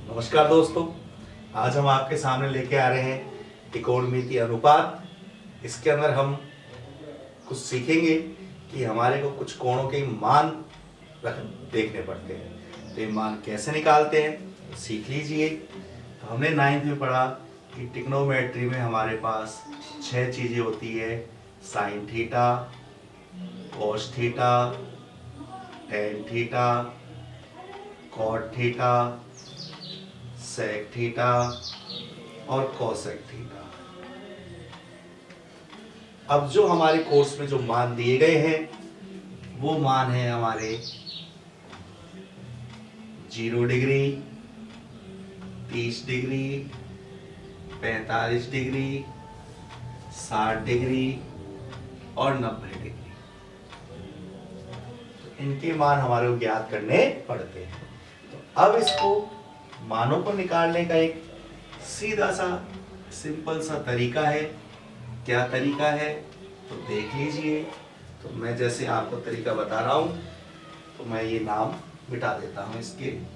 नमस्कार दोस्तों, आज हम आपके सामने लेके आ रहे हैं त्रिकोणमितीय अनुपात। इसके अंदर हम कुछ सीखेंगे कि हमारे को कुछ कोणों के मान देखने पड़ते हैं, तो ये मान कैसे निकालते हैं सीख लीजिए। तो हमने 9th में पढ़ा कि ट्रिग्नोमेट्री में हमारे पास 6 चीज़ें होती है: sine theta, cos theta, tan theta, cot theta, sec theta और कोसेक थीटा। अब जो हमारे कोर्स में जो मान दिए गए हैं वो मान है हमारे 0 डिग्री, 30 डिग्री, 45 डिग्री, 60 डिग्री और 90 डिग्री। तो इनके मान हमारे को ज्ञात करने पड़ते हैं। तो अब इसको मानों को निकालने का एक सीधा सा सिंपल सा तरीका है। क्या तरीका है तो देख लीजिए। तो मैं जैसे आपको तरीका बता रहा हूं, तो मैं ये नाम मिटा देता हूं इसके।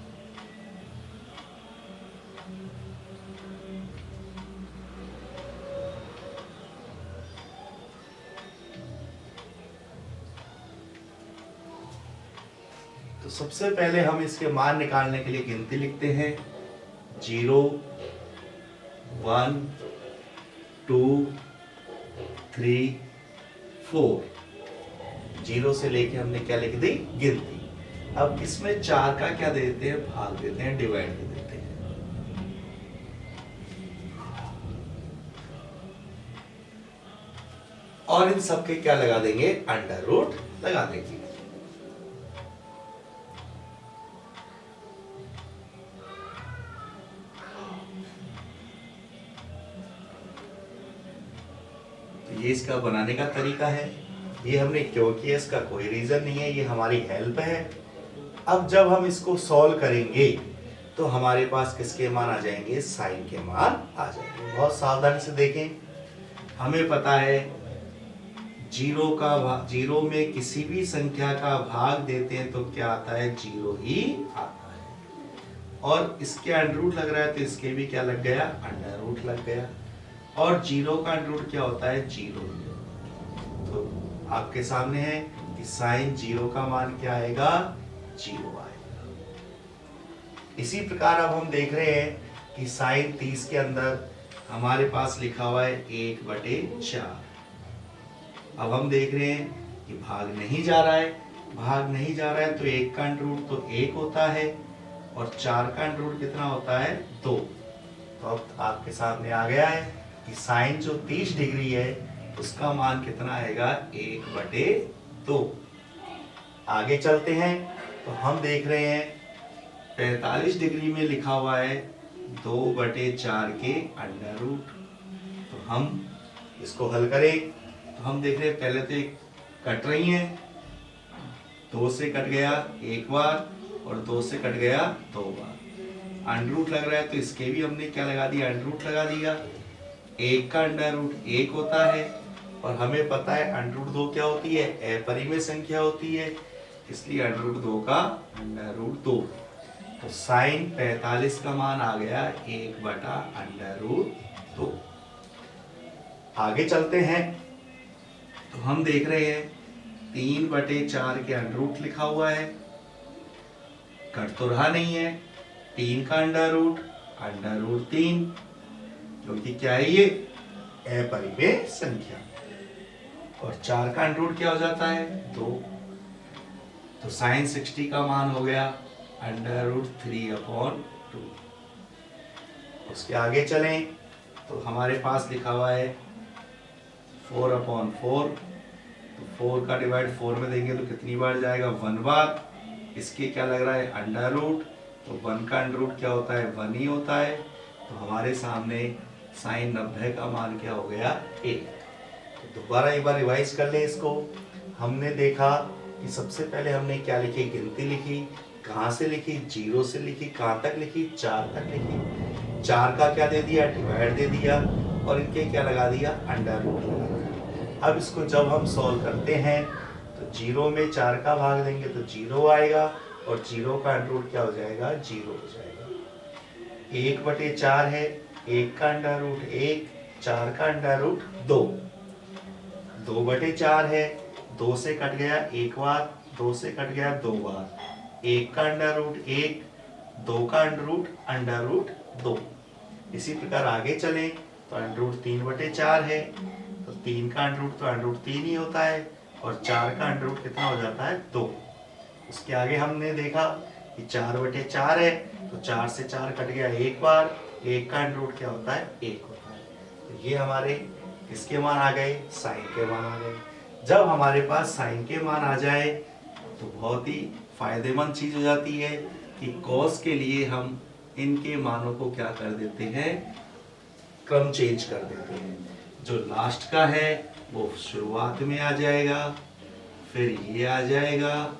तो सबसे पहले हम इसके मान निकालने के लिए गिनती लिखते हैं। 0, 1, 2, 3, 4। 0 से लेके हमने क्या लिख दी? गिनती। अब इसमें 4 का क्या देते हैं? भाग देते हैं, डिवाइड कर देते हैं। और इन सब के क्या लगा देंगे? अंडर रूट लगा देंगे। ये इसका बनाने का तरीका है। ये हमने क्यों किया इसका कोई रीजन नहीं है, ये हमारी हेल्प है। अब जब हम इसको सॉल्व करेंगे तो हमारे पास किसके मान आ जाएंगे? साइन के मान आ जाएंगे। बहुत सावधानी से देखें। हमें पता है जीरो में किसी भी संख्या का भाग देते हैं तो क्या आता है? 0 ही आता है। और इसके अंडर रूट लग रहा है तो इसके भी क्या लग गया? अंडर रूट लग गया। और 0 का अंडर रूट क्या होता है? 0। तो आपके सामने है कि साइन 0 का मान क्या आएगा? 0 आएगा। इसी प्रकार अब हम देख रहे हैं कि साइन 30 के अंदर हमारे पास लिखा हुआ है 1/4। अब हम देख रहे हैं कि भाग नहीं जा रहा है। भाग नहीं जा रहा है तो 1 का अंडर रूट तो 1 होता है और 4 का अंडर रूट कितना होता है? 2। तो अब आपके सामने आ गया है कि साइन जो 30 डिग्री है उसका मान कितना आएगा? 1/2। आगे चलते हैं तो हम देख रहे हैं 45 डिग्री में लिखा हुआ है 2/4 के अंडर रूट। तो हम इसको हल करें तो हम देख रहे हैं पहले तो एक कट रही है, 2 से कट गया एक बार और 2 से कट गया 2 बार। अंडर रूट लग रहा है तो इसके भी हमने क्या लगा दिया? अंडर रूट लगा दिया। 1 का अंडर रूट 1 होता है और हमें पता है अंडर रूट 2 क्या होती है? अपरिमेय संख्या होती है, इसलिए अंडर रूट 2 का अंडर रूट 2। तो साइन 45 का मान आ गया 1/√2। आगे चलते हैं तो हम देख रहे हैं 3/4 के अंडर रूट लिखा हुआ है, कट तो रहा नहीं है। 3 का अंडर रूट 3, क्योंकि क्या है? ये अपरिमेय संख्या। और 4 का अंडर रूट क्या हो जाता है? 2। तो साइन 60 का मान हो गया √3/2। उसके आगे चलें तो हमारे पास लिखा हुआ है 4/4। तो 4 का डिवाइड 4 में देंगे तो कितनी बार जाएगा? 1 बार। इसके क्या लग रहा है? Under root. तो 1 का अंडर रूट क्या होता है? 1 ही होता है। तो हमारे सामने साइन 90 का मान क्या हो गया? 1। तो दोबारा एक बार रिवाइज कर ले इसको। हमने देखा कि सबसे पहले हमने क्या लिखी? गिनती लिखी। कहाँ से लिखी? 0 से लिखी। कहाँ तक लिखी? 4 तक लिखी। 4 का क्या दे दिया? डिवाइड दे दिया और इनके क्या लगा दिया? अंडर रूट लगा दिया। अब इसको जब हम सॉल्व करते हैं तो 0 में 4 का भाग देंगे तो 0 आएगा और 0 का अंडर रूट क्या हो जाएगा? 0 हो जाएगा। 1/4 है, 1 का अंडर रूट 1, 4 का अंडर रूट 2, 2/4 है, 2 से कट गया एक बार, 2 से कट गया दो बार, 1 का अंडर रूट 1, 2 का अंडर रूट 2। इसी प्रकार आगे चलें तो अंडर रूट 3/4 है, तो 3 का अंडर रूट तो अंडर रूट 3 ही होता है, और 4 का अंडर रूट कितना हो जाता है 2। उसके आगे हमने देखा कि 4/4 है, तो 4 से 4 कट गया एक बार, 1 का अंडर रूट क्या होता है 1 होता है। तो ये हमारे किसके मान आ गए, साइन के मान आ गए। जब हमारे पास साइन के मान आ जाए तो बहुत ही फायदेमंद चीज हो जाती है कि कॉस के लिए हम इनके मानों को क्या कर देते हैं, क्रम चेंज कर देते हैं। जो लास्ट का है वो शुरुआत में आ जाएगा, फिर ये आ जाएगा,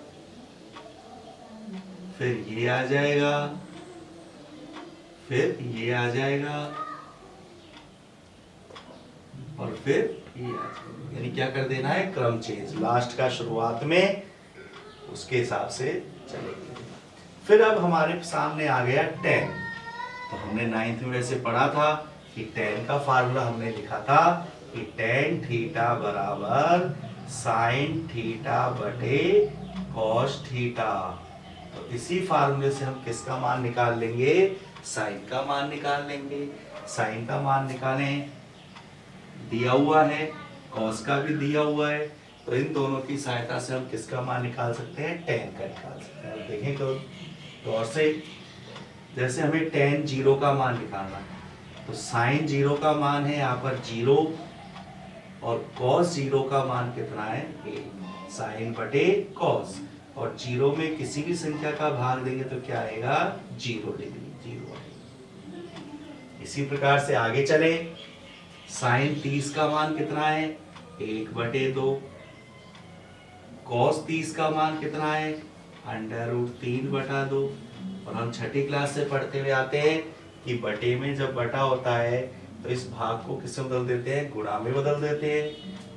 फिर ये आ जाएगा, फिर ये आ जाएगा, और फिर ये आ जाएगा। यानी क्या कर देना है, क्रम चेंज। लास्ट का शुरुआत में, उसके हिसाब से चलेगी। फिर अब हमारे सामने आ गया tan। तो हमने 9th में वैसे पढ़ा था कि tan का फार्मूला हमने लिखा था कि tan थीटा बराबर sin थीटा बटे cos थीटा। तो इसी फार्मूले से हम किसका मान निकाल लेंगे, साइन का मान निकाल लेंगे। साइन का मान निकालें, दिया हुआ है, कॉस का भी दिया हुआ है, तो इन दोनों की सहायता से हम किसका मान निकाल सकते हैं, tan का निकाल सकते हैं। देखें तो गौर से, जैसे हमें tan 0 का मान निकालना है, तो sin 0 का मान है यहाँ पर 0, और cos 0 का मान कितना है 1, sin बटे cos, और 0 में किसी भी संख्या का भाग देंगे तो क्या आएगा 0 डिग्री, 0 आएगा। इसी प्रकार से आगे चले, sin 30 का मान कितना है 1/2, cos 30 का मान कितना है √3/2। और हम छठी क्लास से पढ़ते हुए आते हैं कि बटे में जब बटा होता है तो इस भाग को किससे बदल देते हैं, गुणा में बदल देते हैं।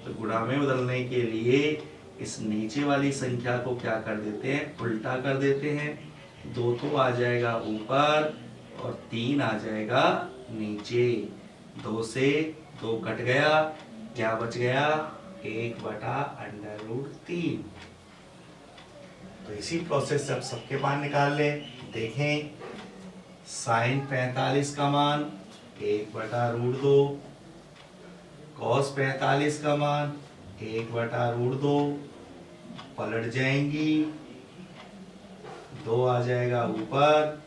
तो गुणा में बदलने के लिए इस नीचे वाली संख्या को क्या कर देते हैं, उल्टा कर देते हैं। 2 तो आ जाएगा ऊपर और 3 आ जाएगा नीचे। 2 से 2 कट गया, क्या बच गया 1/√3। तो इसी प्रोसेस से अब सबके मान निकाल लें। देखें, साइन 45 का मान 1/√2, कॉस 45 का मान 1/√2, पलट जाएंगी, 2 आ जाएगा ऊपर,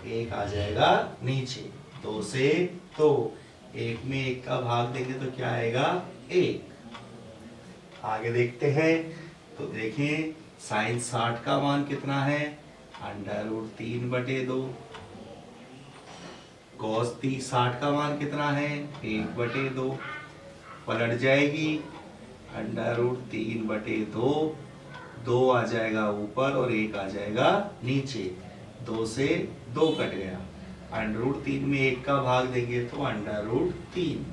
1 आ जाएगा नीचे। 2 से 2, 1 में 1 का भाग देंगे तो क्या आएगा 1। आगे देखते हैं, तो देखें साइन 60 का मान कितना है √3/2, कॉस 60 का मान कितना है 1/2, पलट जाएगी √3/2, 2 आ जाएगा ऊपर और 1 आ जाएगा नीचे। 2 से 2 कट गया, √3 में 1 का भाग देंगे तो √3।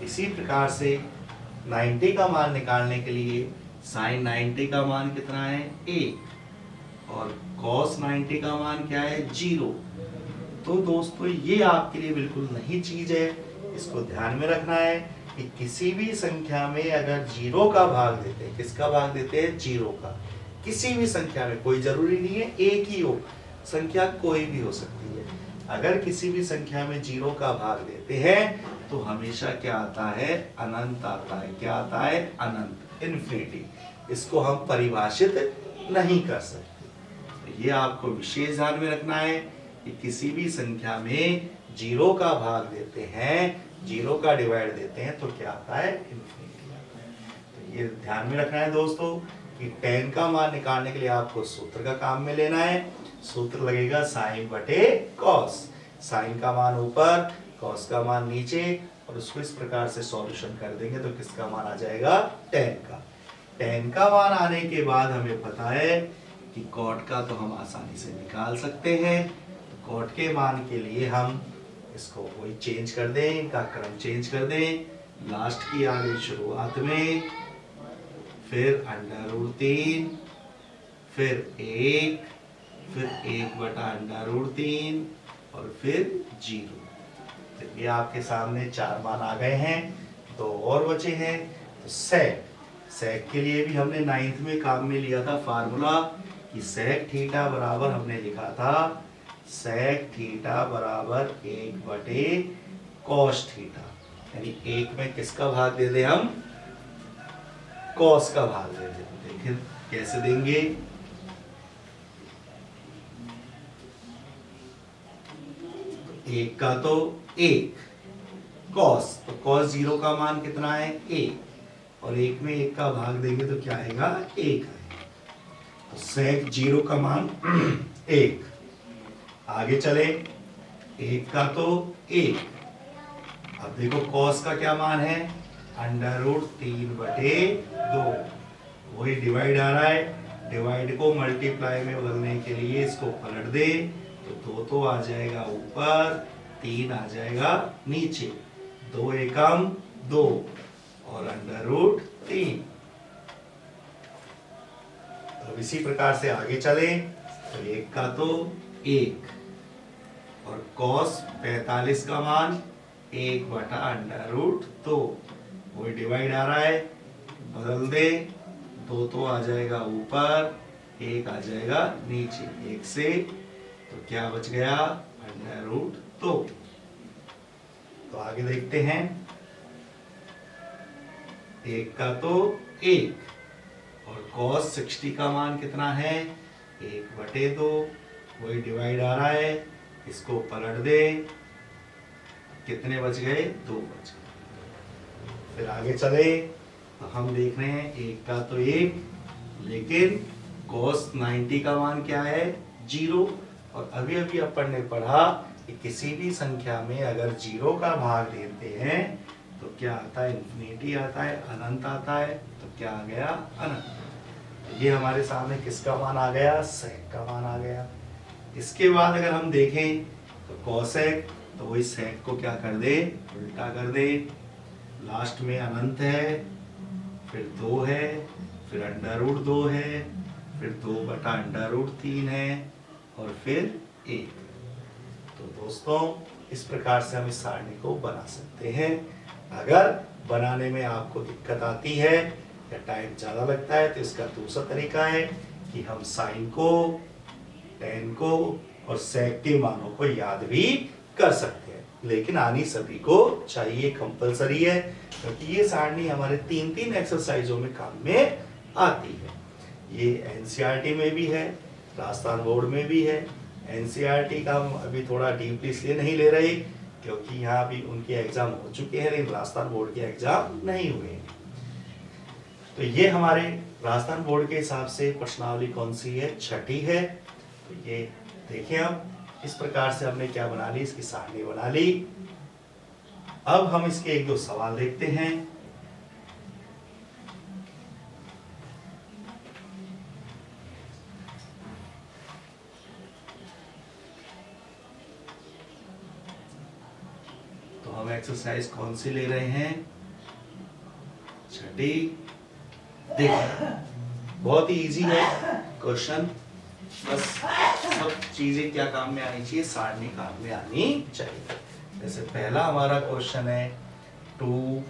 इसी प्रकार से 90 का मान निकालने के लिए साइन 90 का मान कितना है 1, और कॉस 90 का मान क्या है 0। तो दोस्तों ये आपके लिए बिल्कुल नई चीज है, इसको ध्यान में रखना है कि किसी भी संख्या में अगर 0 का भाग देते हैं, किसका भाग देते हैं 0 का, किसी भी संख्या में, कोई जरूरी नहीं है एक ही हो, संख्या कोई भी हो सकती है। अगर किसी भी संख्या में 0 का भाग देते हैं तो हमेशा क्या आता है, अनंत आता है। क्या आता है, अनंत, इन्फिनिटी। इसको हम परिभाषित नहीं कर सकते। तो ये आपको विशेष ध्यान में रखना है कि किसी भी संख्या में 0 का भाग देते हैं, 0 का डिवाइड देते हैं तो क्या आता है, इन्फिनिटी आता है। तो ये ध्यान में रखना है दोस्तों कि tan का मान निकालने के लिए आपको सूत्र का काम में लेना है। सूत्र लगेगा साइन बटे कॉस, साइन का मान ऊपर, कॉस का मान नीचे, और उसको इस प्रकार से सॉल्यूशन कर देंगे तो किसका मान आ जाएगा tan का। tan का मान आने के बाद हमें पता है कि cot का तो हम आसानी से निकाल सकते हैं। तो cot के मान के लिए हम इसको वही चेंज कर दें, इनका क्रम चेंज कर दें। लास्ट की आ गई शुरुआत में, फिर √3, फिर 1, फिर 1/√3, और फिर 0। तो ये आपके सामने 4 मान आ गए हैं। 2 और बचे हैं। तो सेक के लिए भी हमने 9th में काम में लिया था फार्मूला कि सेक थीटा बराबर हमने लिखा था सेक थीटा बराबर 1/cos थीटा, यानी 1 में किसका भाग दे दें हम, कॉस का भाग दे दें। देखिए कैसे देंगे, एक का तो 1 कॉस, तो कॉस 0 का मान कितना है 1, और 1 में 1 का भाग देंगे तो क्या आएगा 1 आएगा। तो सेक 0 का मान 1। आगे चले, 1 का तो 1। अब देखो कॉस का क्या मान है √3/2। वही डिवाइड आ रहा है, डिवाइड को मल्टीप्लाई में बदलने के लिए इसको पलट दे तो 2 तो आ जाएगा ऊपर, 3 आ जाएगा नीचे, 2 एकम 2 और √3। तो इसी प्रकार से आगे चले, तो 1 का तो 1 और cos 45 का मान 1/√2। वही डिवाइड आ रहा है, बदल दे, 2 तो आ जाएगा ऊपर, 1 आ जाएगा नीचे, 1 से तो क्या बच गया √2। तो आगे देखते हैं, 1 का तो 1 और cos 60 का मान कितना है 1/2। वही डिवाइड आ रहा है, इसको पलट दे, कितने बच गए 2 बच गए। फिर आगे चले, तो हम देख रहे हैं 1 का तो 1, लेकिन cos 90 का मान क्या है 0। और अभी अभी अपन ने पढ़ा कि किसी भी संख्या में अगर 0 का भाग देते हैं तो क्या आता है इन्फिनिटी आता है, अनंत आता है। तो क्या आ गया अनंत। ये हमारे सामने किसका मान आ गया, सेक का मान आ गया। इसके बाद अगर हम देखें तो कोसेक, तो वही सेक को क्या कर दे उल्टा कर दे, लास्ट में अनंत है, फिर 2 है, फिर √2 है, फिर 2/√3 है और फिर 1। तो दोस्तों इस प्रकार से हम इस सारणी को बना सकते हैं। अगर बनाने में आपको दिक्कत आती है या टाइम ज़्यादा लगता है तो इसका दूसरा तरीका है कि हम साइन को, टेन को और सेक के मानों को याद भी कर सकते हैं, लेकिन आनी सभी को चाहिए, कंपलसरी है, क्योंकि ये सारणी हमारे 3-3 एक्सरसाइजों में काम में आती है। ये एनसीईआरटी में भी है, राजस्थान बोर्ड में भी है। एनसीईआरटी का हम अभी थोड़ा डीपली इसलिए नहीं ले रहे क्योंकि यहाँ भी उनके एग्जाम हो चुके हैं, लेकिन राजस्थान बोर्ड के एग्जाम नहीं हुए हैं। तो ये हमारे राजस्थान बोर्ड के हिसाब से प्रश्नावली कौन सी है, छठी है। तो ये देखिए, हम इस प्रकार से हमने क्या बना ली, इसकी सारणी बना ली। अब हम इसके 1-2 सवाल देखते हैं। तो हम एक्सरसाइज कौन सी ले रहे हैं, छठी। देखिए बहुत ही इजी है क्वेश्चन, बस सब चीजें क्या काम में आनी चाहिए, सारणी काम में आनी चाहिए। जैसे पहला हमारा क्वेश्चन है 2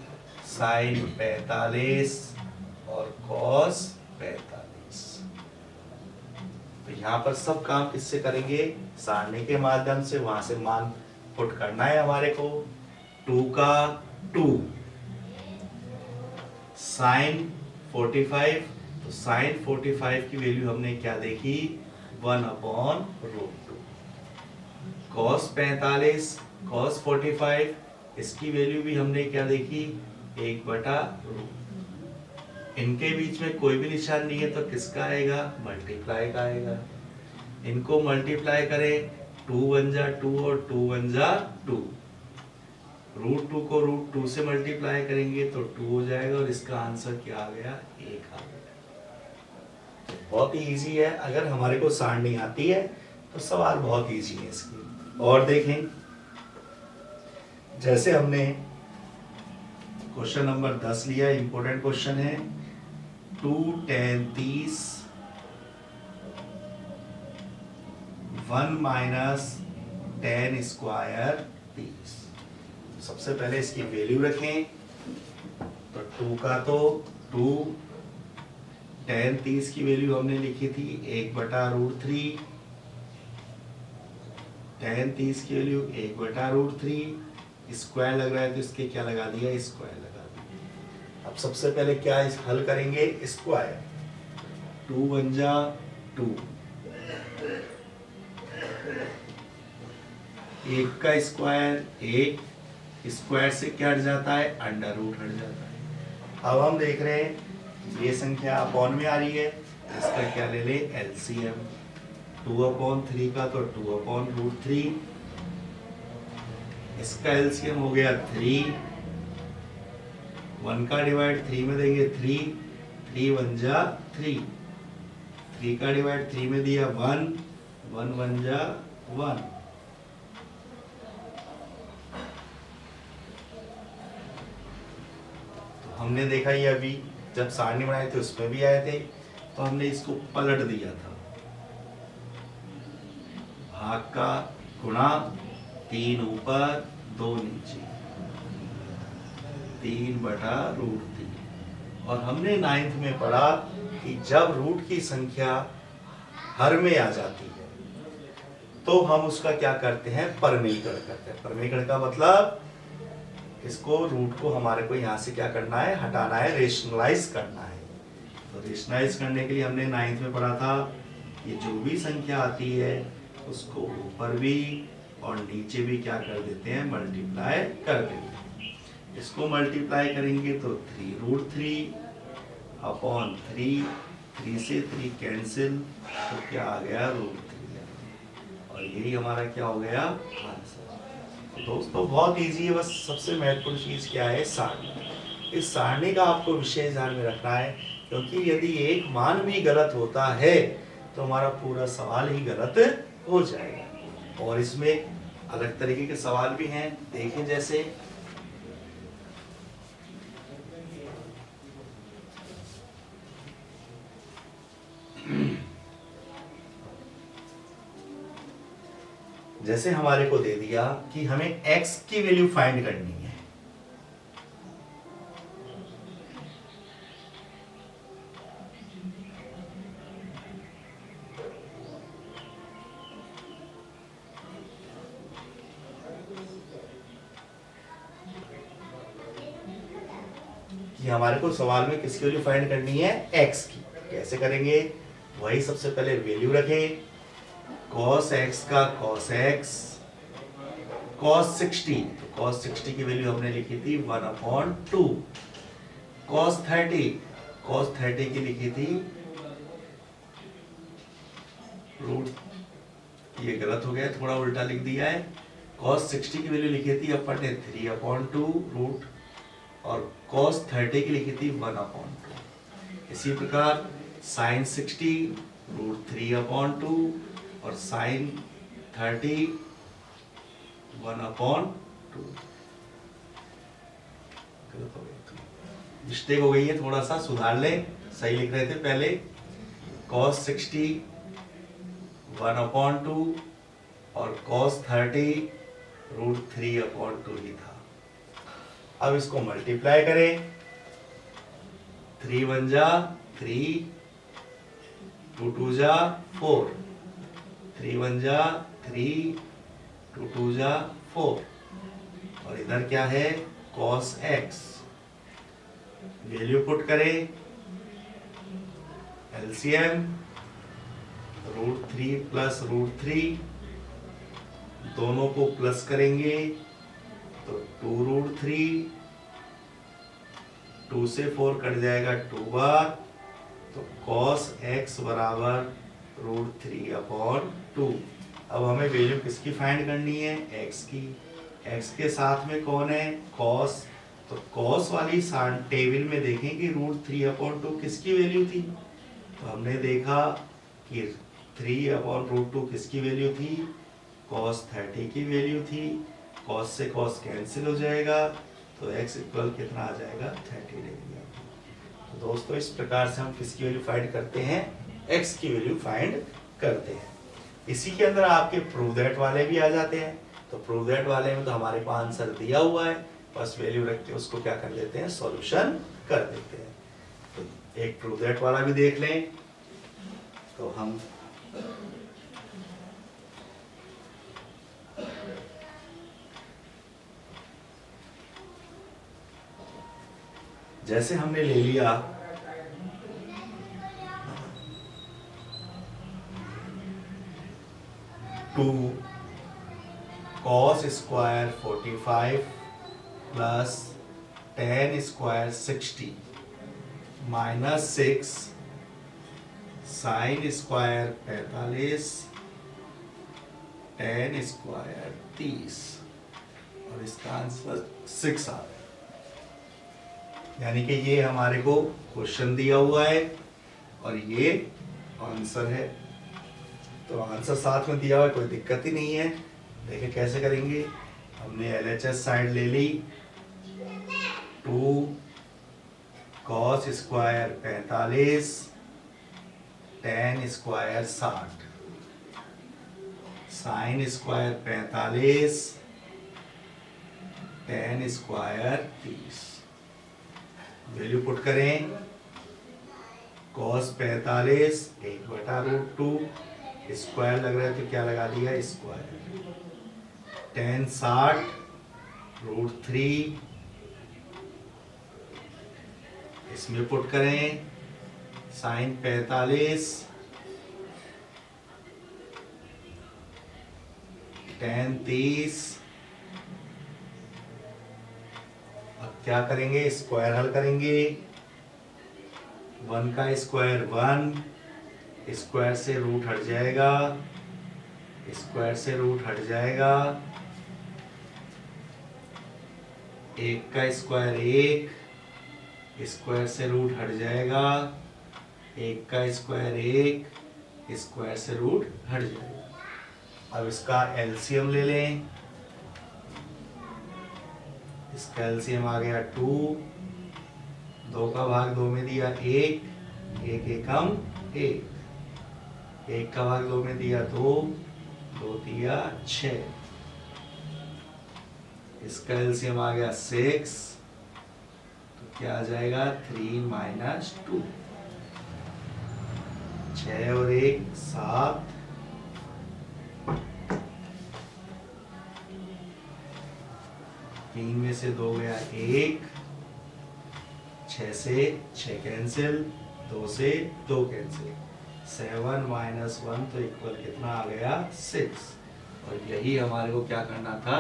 sin 45 और cos 45। तो यहाँ पर सब काम किससे करेंगे, सारणी के माध्यम से। वहां से मान पुट करना है हमारे को। 2 का 2 sin 45, तो sin 45 की वैल्यू हमने क्या देखी 1/√2। cos 45, cos 45 इसकी वैल्यू भी हमने क्या देखी 1/√2। इनके बीच में कोई भी निशान नहीं है तो किसका आएगा, मल्टीप्लाई का आएगा। इनको मल्टीप्लाई करें, 2 बन जा 2 और 2 बन जा 2। √2 को √2 से मल्टीप्लाई करेंगे तो 2 हो जाएगा और इसका आंसर क्या आ गया 1 आ गया। तो बहुत ही इजी है, अगर हमारे को सारणी आती है तो सवाल बहुत इजी है इसकी। और देखें, जैसे हमने क्वेश्चन नंबर 10 लिया, इंपॉर्टेंट क्वेश्चन है। 2 tan 30 1 - 10 स्क्वायर 30। सबसे पहले इसकी वैल्यू रखें, तो 2 का तो 2, 10 30 की वैल्यू हमने लिखी थी 1/√3, 10 30 की वैल्यू 1/√3, स्क्वायर लग रहा है तो इसके क्या लगा दिया, स्क्वायर लगा दिया। अब सबसे पहले क्या इस हल करेंगे, स्क्वायर, 2 1 जा 2, 1 का स्क्वायर 1, स्क्वायर से क्या हट जाता है, अंडर रूट हट जाता है। अब हम देख रहे हैं ये संख्या अपॉन में आ रही है, इसका क्या ले ले, एलसीएम, 2/3 का तो 2/√3, इसका एलसीएम हो गया 3, 1 का डिवाइड 3 में देंगे 3, 3 1 जा 3, 3 का डिवाइड 3 में दिया 1, 1 1 जा 1। तो हमने देखा ये अभी जब सारणी बनाए थे उसमें भी आए थे, तो हमने इसको पलट दिया था, भाग का गुणा, 3 ऊपर 2 नीचे, 3/√3। और हमने 9th में पढ़ा कि जब रूट की संख्या हर में आ जाती है तो हम उसका क्या करते हैं, परमीकरण करते हैं। परमीकरण का मतलब इसको रूट को हमारे को यहाँ से क्या करना है, हटाना है, रेशनलाइज करना है। तो रेशनलाइज करने के लिए हमने 9th में पढ़ा था, ये जो भी संख्या आती है उसको ऊपर भी और नीचे भी क्या कर देते हैं, मल्टीप्लाई कर देते हैं। इसको मल्टीप्लाई करेंगे तो 3√3/3, 3 से 3 कैंसिल, तो क्या आ गया, √3, और यही हमारा क्या हो गया, आंसर। तो दोस्तों बहुत इजी है, बस सबसे महत्वपूर्ण चीज क्या है, सारणी। इस सारणी का आपको विशेष ध्यान में रखना है, क्योंकि यदि एक मान भी गलत होता है तो हमारा पूरा सवाल ही गलत हो जाएगा। और इसमें अलग तरीके के सवाल भी हैं, देखें जैसे जैसे हमारे को दे दिया कि हमें x की वैल्यू फाइंड करनी है, कि हमारे को सवाल में किसकी वैल्यू फाइंड करनी है, x की। कैसे करेंगे, वही सबसे पहले वैल्यू रखें, cos x का cos x, cos 60, तो cos 60 की वैल्यू हमने लिखी थी 1/2, cos 30 की लिखी थी रूट, ये गलत हो गया, थोड़ा उल्टा लिख दिया है, cos 60 की वैल्यू लिखी थी अपन ने 3/2 रूट, और cos 30 की लिखी थी 1/2। इसी प्रकार sin 60 √3/2 और sin 30 1/2। मिस्टेक हो गई है, थोड़ा सा सुधार लें, सही लिख रहे थे पहले, cos 60 1/2 और cos 30 √3/2 ही था। अब इसको मल्टीप्लाई करें, 3 1 जा 3, 2 2 जा 4, 3 1 जा 3, 2 2 जा 4, और इधर क्या है, cos x, वैल्यू पुट करें, एलसीएम √3 प्लस √3, दोनों को प्लस करेंगे तो 2√3, 2 से 4 कट जाएगा 2 बार, तो cos x बराबर √3/2। अब हमें वैल्यू किसकी फाइंड करनी है, x की। x के साथ में कौन है, cos, तो cos वाली टेबल में देखें कि √3/2 किसकी वैल्यू थी, तो हमने देखा कि 3/√2 किसकी वैल्यू थी, cos 30 की वैल्यू थी, cos से cos कैंसिल हो जाएगा, तो x इक्वल कितना आ जाएगा, 30 डिग्री। तो दोस्तों इस प्रकार से हम किसकी वैल्यू फाइंड करते हैं, x की वैल्यू फाइंड करते हैं। इसी के अंदर आपके प्रूव दैट वाले भी आ जाते हैं। तो प्रूव दैट वाले में तो हमारे पास आंसर दिया हुआ है, बस वैल्यू रख के उसको क्या कर देते हैं, सॉल्यूशन कर देते हैं। तो एक प्रूव दैट वाला भी देख लें। तो हम जैसे हमने ले लिया 2 cos square 45 plus tan square 60 minus 6 sin square 45 tan square 30 और इसका आंसर 6 आ गया। यानी कि ये हमारे को क्वेश्चन दिया हुआ है और ये आंसर है। तो आंसर साथ में दिया हुआ है, कोई दिक्कत ही नहीं है। देखिए कैसे करेंगे। हमने LHS साइड ले ली, 2 cos square 45 tan square 60 sin square 45 tan square 30। Value put करें। cos 45 1/√2 स्क्वायर लग रहा है तो क्या लगा दिया, स्क्वायर। tan 60 √3 इसमें पुट करें। sin 45 tan 30। अब क्या करेंगे, स्क्वायर हल करेंगे। 1 का स्क्वायर 1, स्क्वायर से रूट हट जाएगा, स्क्वायर से रूट हट जाएगा। 1 का स्क्वायर 1, स्क्वायर से रूट हट जाएगा। 1 का स्क्वायर 1, स्क्वायर से रूट हट जाएगा। अब इसका एलसीएम ले लें। इसका एलसीएम आ गया 2, 2 का भाग 2 में दिया 1, 1 एकम 1, 1 का भाग 2 में दिया 2, 2 दिया 6। इसका एलसीएम आ गया 6, तो क्या आ जाएगा 3 - 2, 6 और 1 7, 3 में से 2 गया 1, 6 से 6 कैंसिल, 2 से 2 कैंसिल, 7 - 1 तो इक्वल कितना आ गया 6। और यही हमारे को क्या करना था,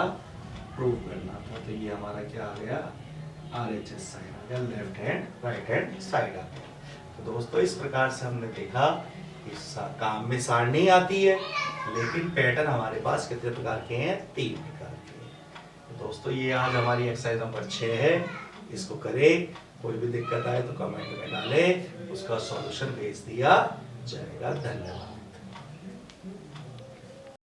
प्रूव करना था। तो ये हमारा क्या आ गया, RHS साइड आ गया, left hand right hand side आ गया। तो दोस्तों इस प्रकार से हमने देखा कि काम में सारणी आती है, लेकिन पैटर्न हमारे पास कितने प्रकार के हैं, 3 प्रकार के हैं। तो दोस्तों ये आज हमारी एक्सरसाइज नंबर 6 है। इसको करें, कोई भी दिक्कत आए तो कमेंट में डालें, उसका सॉल्यूशन भेज दिया जाएगा। धन्यवाद।